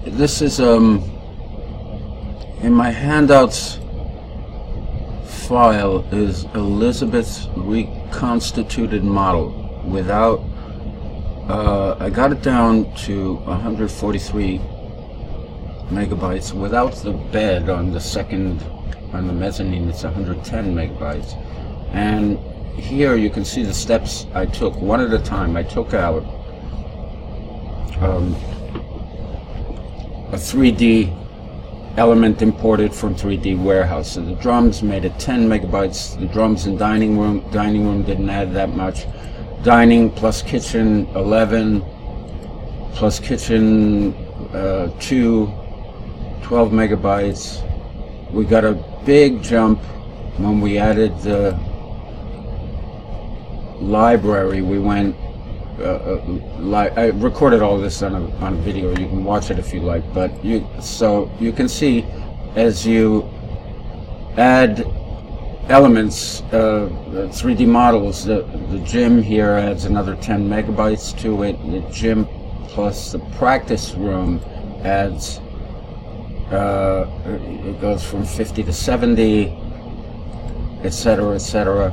This is in my handouts file is Elizabeth's reconstituted model without I got it down to 143 megabytes without the bed. On the mezzanine it's 110 megabytes, and here you can see the steps I took one at a time. I took out a 3D element imported from 3D warehouse. So the drums made it 10 megabytes. The drums in dining room didn't add that much. Dining plus kitchen 11, plus kitchen 2, 12 megabytes. We got a big jump when we added the library. We went I recorded all this on a video. You can watch it if you like, but you can see as you add elements, 3D models, the gym here adds another 10 megabytes to it. The gym plus the practice room adds it goes from 50 to 70, etc., etc.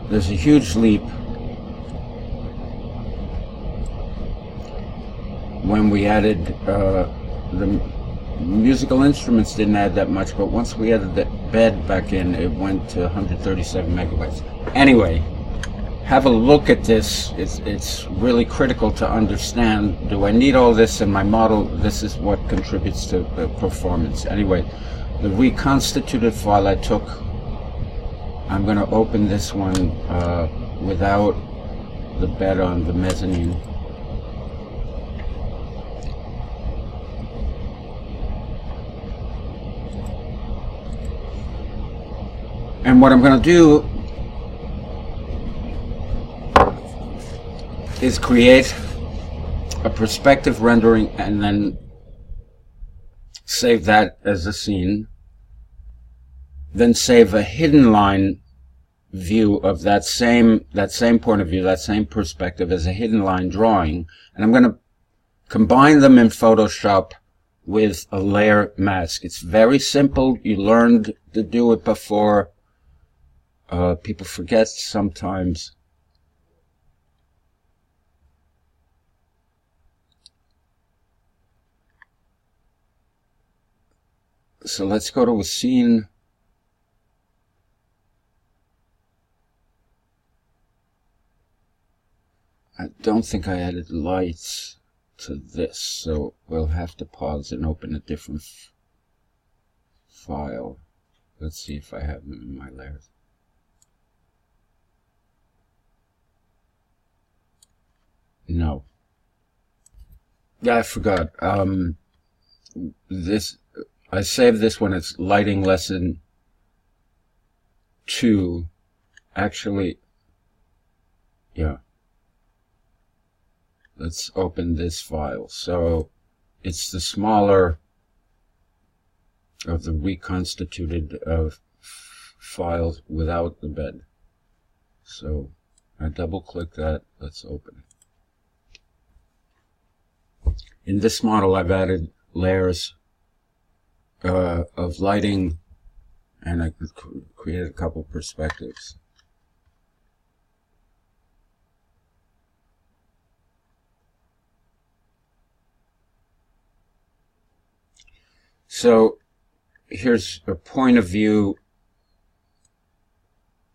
There's a huge leap when we added the musical instruments. Didn't add that much, but once we added the bed back in, it went to 137 megabytes. Anyway, have a look at this. It's really critical to understand, do I need all this in my model? This is what contributes to performance. Anyway, the reconstituted file I took, I'm going to open this one without the bed on the mezzanine. And what I'm going to do is create a perspective rendering and then save that as a scene. Then save a hidden line view of that same point of view, that same perspective, as a hidden line drawing. And I'm going to combine them in Photoshop with a layer mask. It's very simple. You learned to do it before. People forget sometimes. So let's go to a scene. I don't think I added lights to this, so we'll have to pause and open a different file. Let's see if I have them in my layers. No. Yeah, I forgot. I saved this when it's lighting lesson 2. Actually, yeah. Let's open this file. So it's the smaller of the reconstituted files without the bed. So I double click that. Let's open it. In this model, I've added layers of lighting, and I created a couple perspectives. So here's a point of view.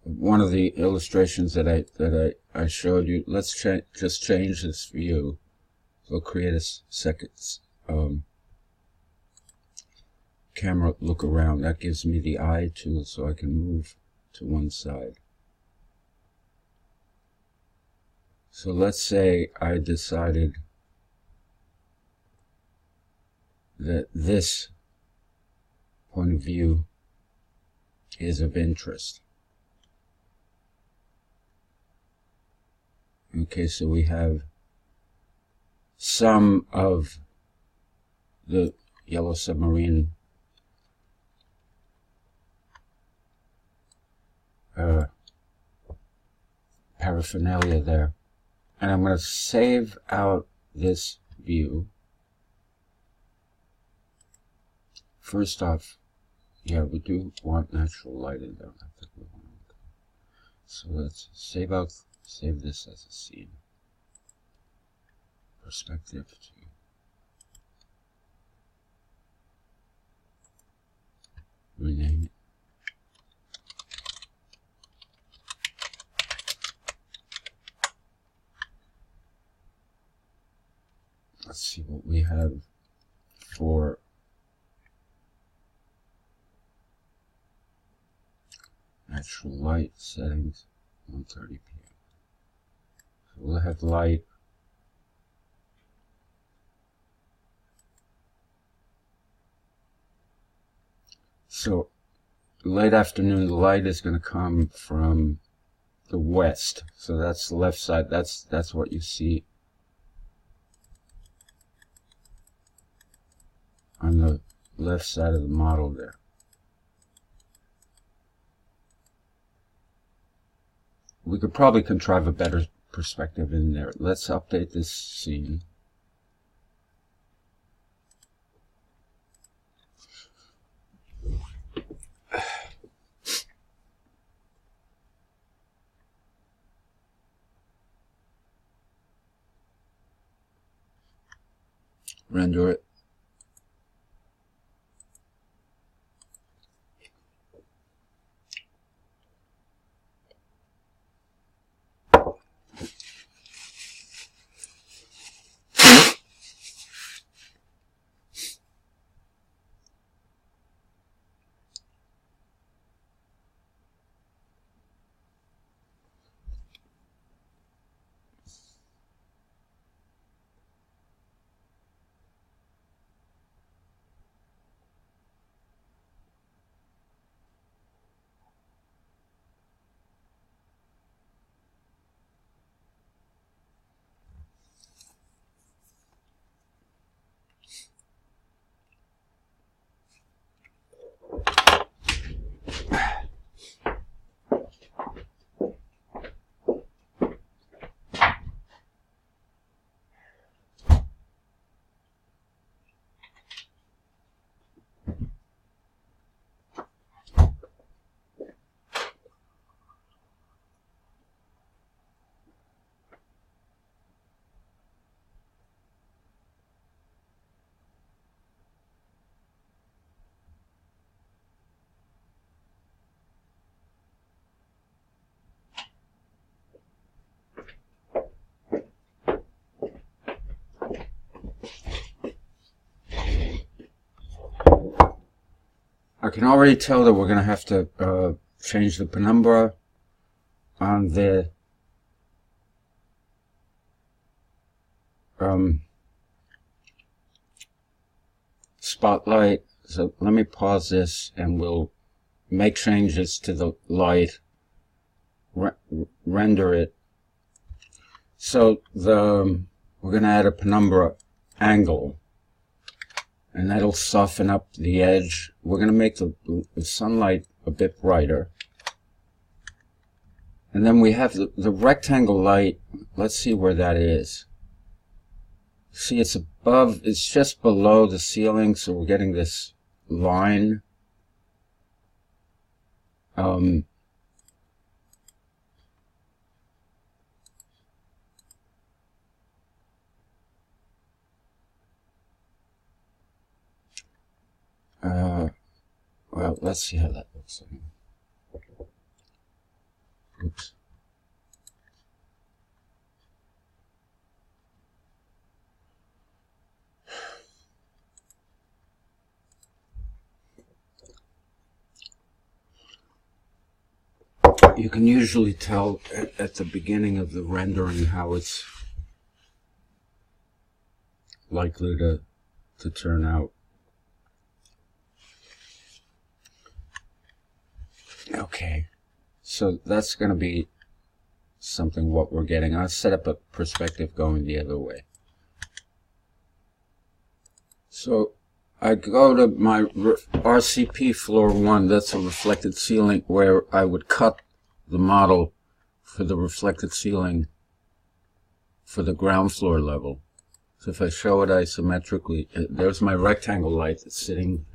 One of the illustrations that I showed you. Let's just change this view. We'll create a second camera look around. That gives me the eye tool so I can move to one side. So let's say I decided that this point of view is of interest. Okay, so we have some of the yellow submarine paraphernalia there, and I'm going to save out this view first off, yeah, we do want natural light in there. I think we want. So let's save this as a scene. Perspective to rename it. Let's see what we have for natural light settings. 1:30 p.m. So we'll have light. So late afternoon, the light is going to come from the west. So that's the left side. That's what you see on the left side of the model there. We could probably contrive a better perspective in there. Let's update this scene. Render it. I can already tell that we're going to have to change the penumbra on the spotlight. So let me pause this and we'll make changes to the light, render it. So we're going to add a penumbra angle, and that'll soften up the edge. We're going to make the sunlight a bit brighter. And then we have the rectangle light. Let's see where that is. See, it's above, it's just below the ceiling, so we're getting this line. Well, let's see how that looks. Oops. You can usually tell at the beginning of the rendering how it's likely to turn out. Okay, so that's going to be something what we're getting. I'll set up a perspective going the other way. So I go to my RCP floor 1, that's a reflected ceiling, where I would cut the model for the reflected ceiling for the ground floor level. So if I show it isometrically, there's my rectangle light that's sitting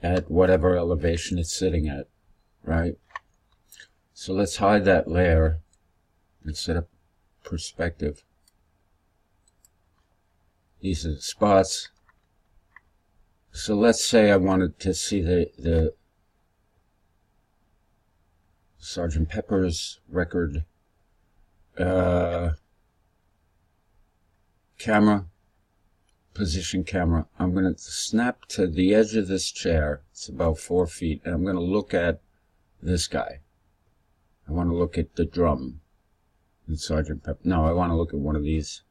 at whatever elevation it's sitting at, right? So let's hide that layer and set up perspective. These are the spots. So let's say I wanted to see the Sgt. Pepper's record camera, position camera. I'm going to snap to the edge of this chair. It's about 4 feet, and I'm going to look at this guy. I want to look at the drum in Sgt. Pepper. No, I want to look at one of these.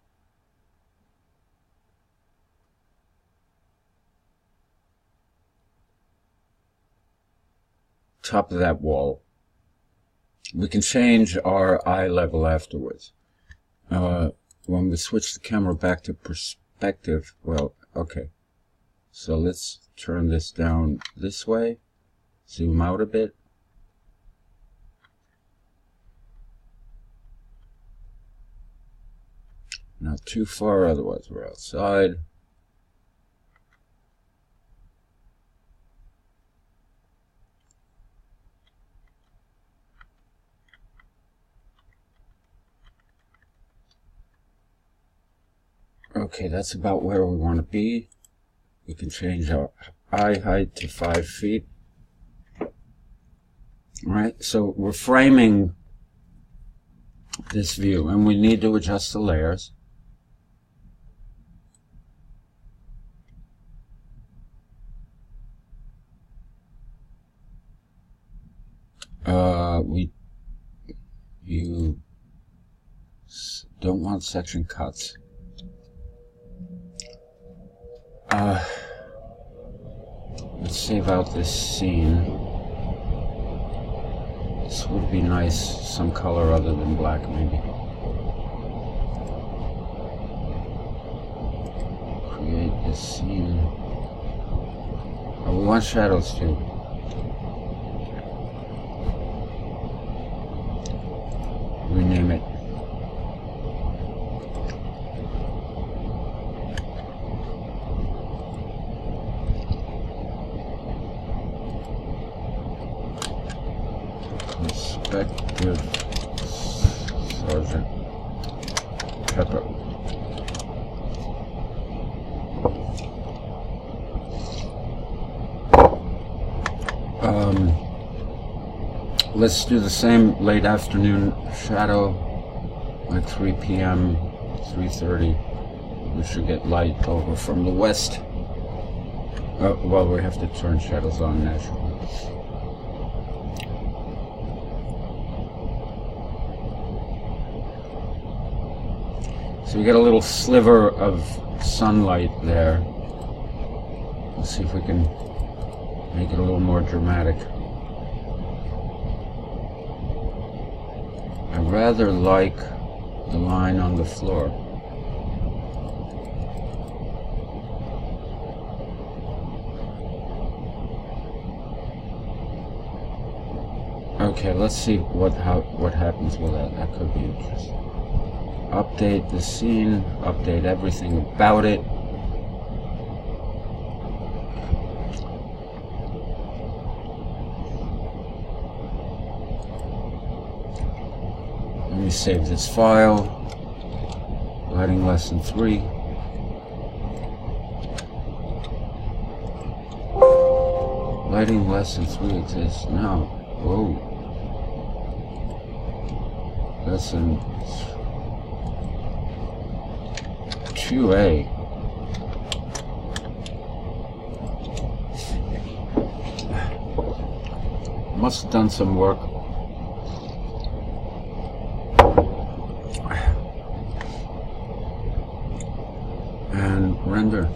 Top of that wall. We can change our eye level afterwards. When we switch the camera back to perspective, well, okay. So let's turn this down this way. Zoom out a bit. Not too far, otherwise we're outside. Okay, that's about where we want to be. We can change our eye height to 5 feet. Alright, so we're framing this view, and we need to adjust the layers. You don't want section cuts. Let's save out this scene. This would be nice, some color other than black maybe. Create this scene. Oh, we want shadows too. Rename it. Perspective Sgt. Pepper. Let's do the same late afternoon shadow, like 3 p.m., 3:30. We should get light over from the west. Well, we have to turn shadows on naturally. So we get a little sliver of sunlight there. Let's see if we can make it a little more dramatic. I rather like the line on the floor. Okay, let's see what happens with that. That could be interesting. Update the scene, update everything about it. Let me save this file. Lighting lesson 3. Lighting lesson 3 exists now. Whoa. Lesson 2A. Must have done some work. And render.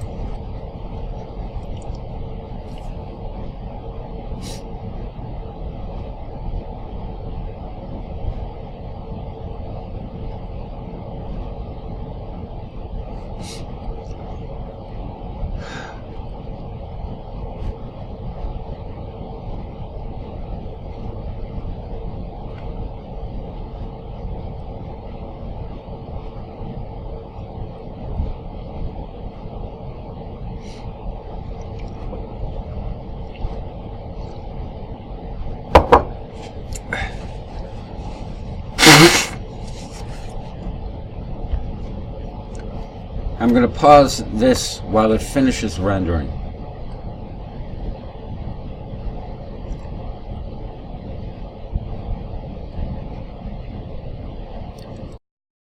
I'm going to pause this while it finishes rendering.